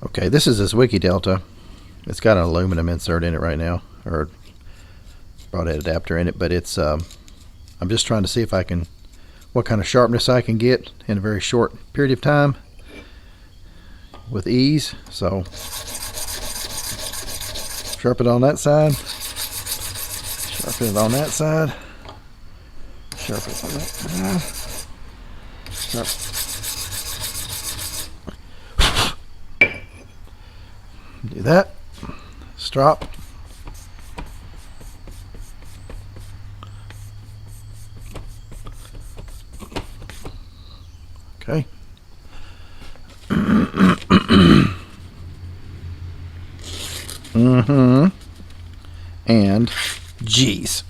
Okay, this is a Zwickey Delta. It's got an aluminum insert in it right now, or broadhead adapter in it, but it's I'm just trying to see if I can, what kind of sharpness I can get in a very short period of time with ease. So sharpen it on that side, sharpen it on that side, sharpen it on that side, do that, strop. Okay. And geez.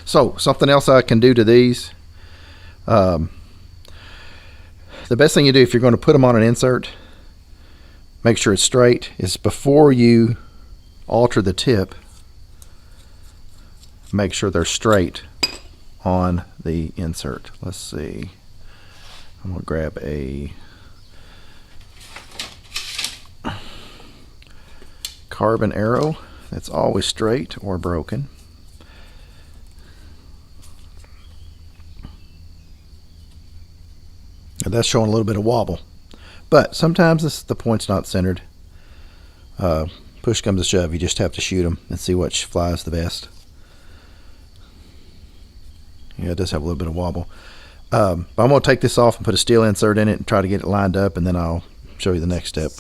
So something else I can do to these. The best thing you do if you're going to put them on an insert, make sure it's straight, is before you alter the tip, make sure they're straight on the insert. Let's see. I'm going to grab a carbon arrow that's always straight or broken. And that's showing a little bit of wobble. But sometimes the point's not centered. Push comes to shove, you just have to shoot them and see which flies the best. Yeah, it does have a little bit of wobble. But I'm going to take this off and put a steel insert in it and try to get it lined up, and then I'll show you the next step.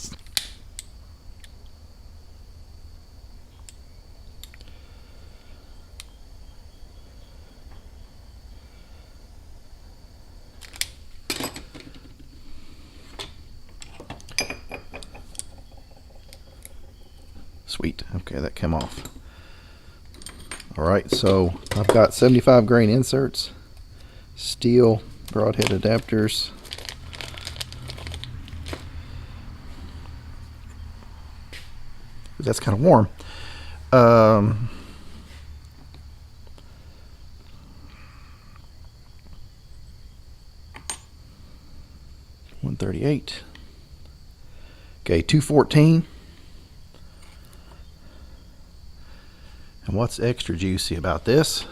Sweet. Okay, that came off. Alright, so I've got 75 grain inserts, steel broadhead adapters. That's kind of warm. 138. Okay, 214. And what's extra juicy about this?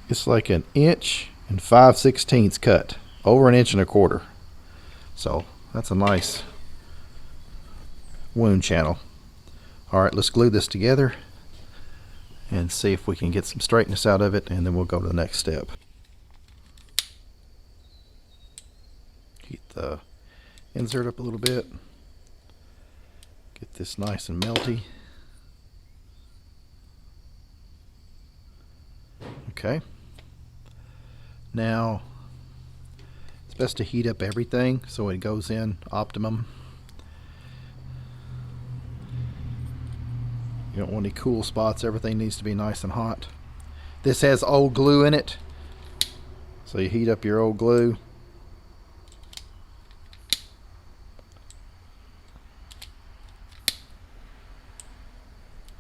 It's like 1 5/16 inches cut, over 1 1/4 inches. So that's a nice wound channel. All right, let's glue this together and see if we can get some straightness out of it, and then we'll go to the next step. Heat the insert up a little bit. Get this nice and melty. Okay. Now, it's best to heat up everything so it goes in optimum. You don't want any cool spots. Everything needs to be nice and hot. This has old glue in it, so you heat up your old glue.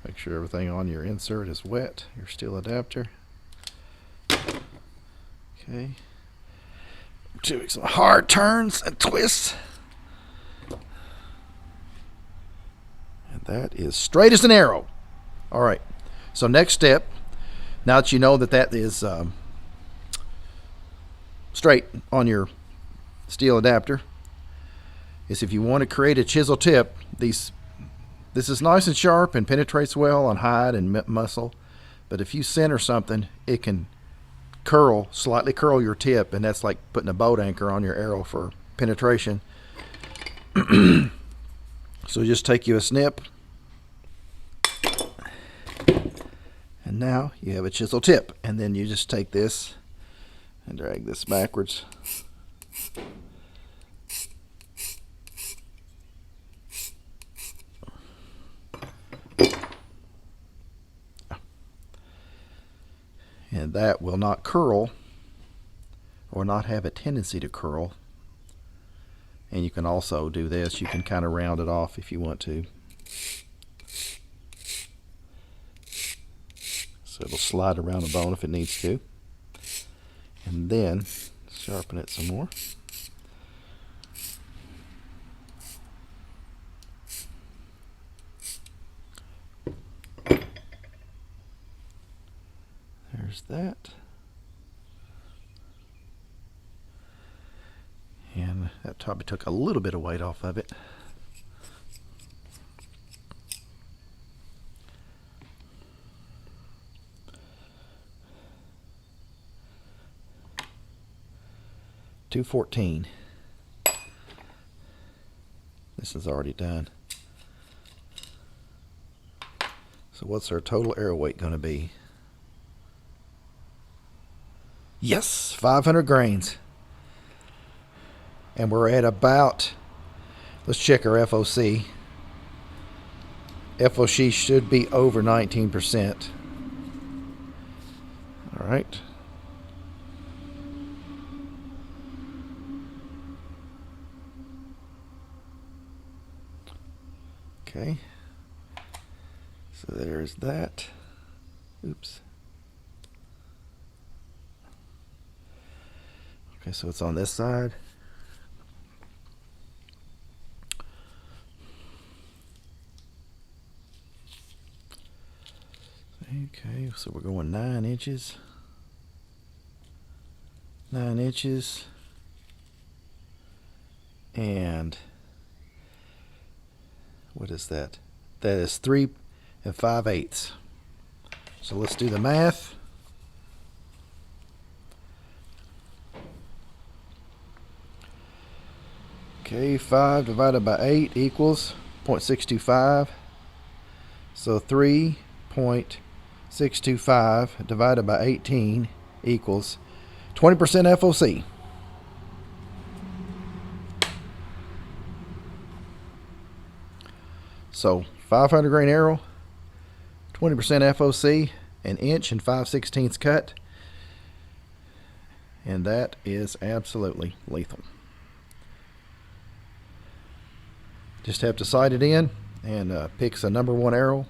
Make sure everything on your insert is wet, your steel adapter. Okay. Doing some hard turns and twists. And that is straight as an arrow. All right. So next step, now that you know that that is straight on your steel adapter, is if you want to create a chisel tip, this is nice and sharp and penetrates well on hide and muscle, but if you center something, it can slightly curl your tip, and that's like putting a boat anchor on your arrow for penetration. So just take you a snip, and now you have a chisel tip, and then you just take this and drag this backwards. And that will not curl or not have a tendency to curl. And you can also do this, you can kind of round it off if you want to. So it'll slide around the bone if it needs to. and then sharpen it some more. There's that. And that probably took a little bit of weight off of it. $214. This is already done. So what's our total arrow weight going to be? Yes, 500 grains. And we're at about, let's check our FOC. FOC should be over 19%. All right. Okay. So there's that. Oops. Okay, so it's on this side. Okay, so we're going 9 inches. 9 inches. And what is that? That is 3 5/8. So let's do the math. Okay, 5 divided by 8 equals 0.625. So 3.625 divided by 18 equals 20% FOC. So 500 grain arrow, 20% FOC, an inch and 5/16 cut, and that is absolutely lethal. Just have to sight it in and pick the number 1 arrow,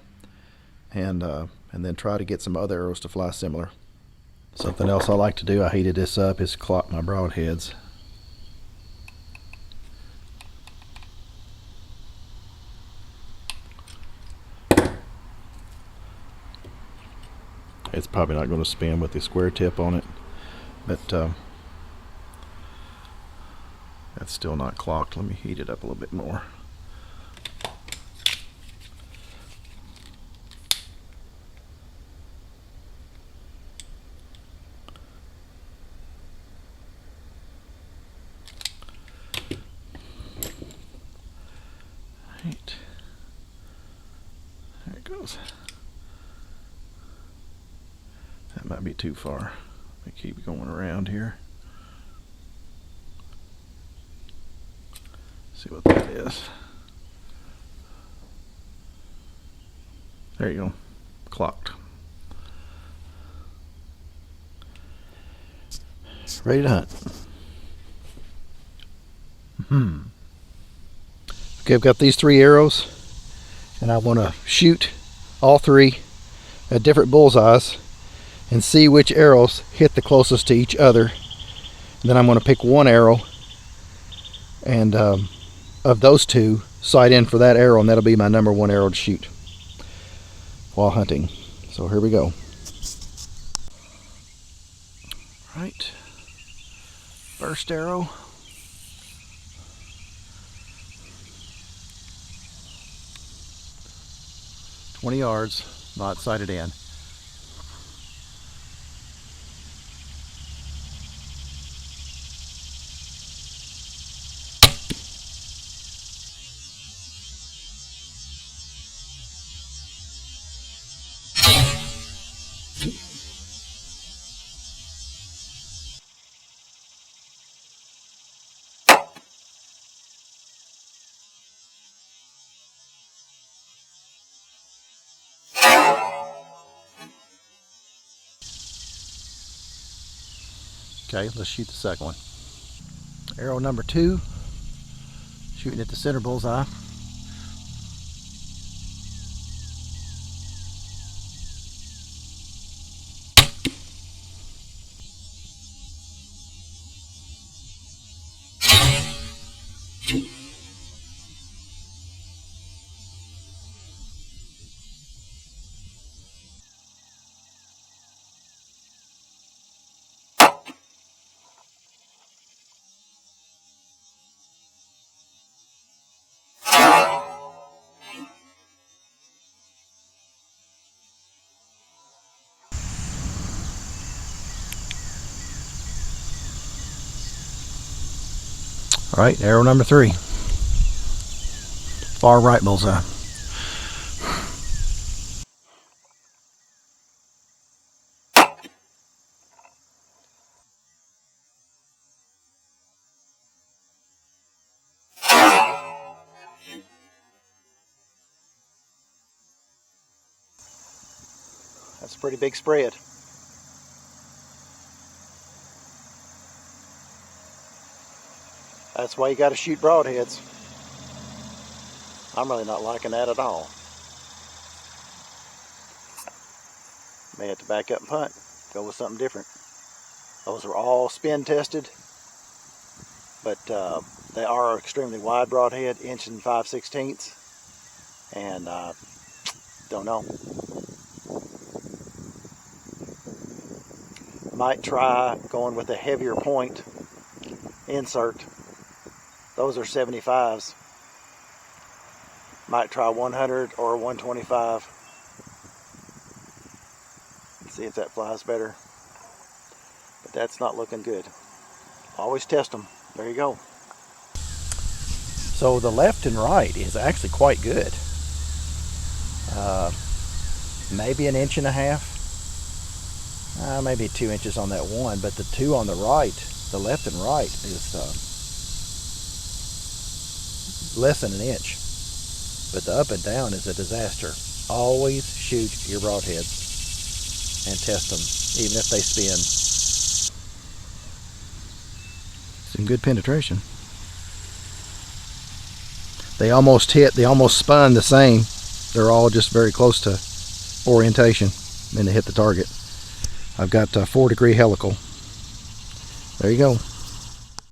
and then try to get some other arrows to fly similar. Something else I like to do, I heated this up, is clock my broadheads. It's probably not going to spin with the square tip on it, but that's still not clocked. Let me heat it up a little bit more. Right. There it goes. That might be too far. Let me keep going around here. See what that is. There you go. Clocked. Ready to hunt. Okay, I've got these 3 arrows, and I want to shoot all 3 at different bullseyes and see which arrows hit the closest to each other. And then I'm going to pick 1 arrow, and of those 2, sight in for that arrow, and that'll be my number 1 arrow to shoot while hunting. So here we go. Right, first arrow. $20 yards, not sighted in. Okay, let's shoot the second one. Arrow number 2, shooting at the center bullseye. All right, arrow number 3. Far right bullseye. That's a pretty big spread. That's why you got to shoot broadheads. I'm really not liking that at all. May have to back up and punt. Go with something different. Those are all spin tested, but they are extremely wide broadhead, 1 5/16", and don't know. Might try going with a heavier point insert. Those are 75s. Might try 100 or 125. See if that flies better. But that's not looking good. Always test them. There you go. So the left and right is actually quite good. Maybe 1.5 inches. Maybe 2 inches on that one, but the two on the right, the left and right, is less than 1 inch. But the up and down is a disaster. Always shoot your broadheads and test them, even if they spin. Some good penetration. They almost hit, they almost spun the same. They're all just very close to orientation and they hit the target. I've got a 4-degree helical. There you go.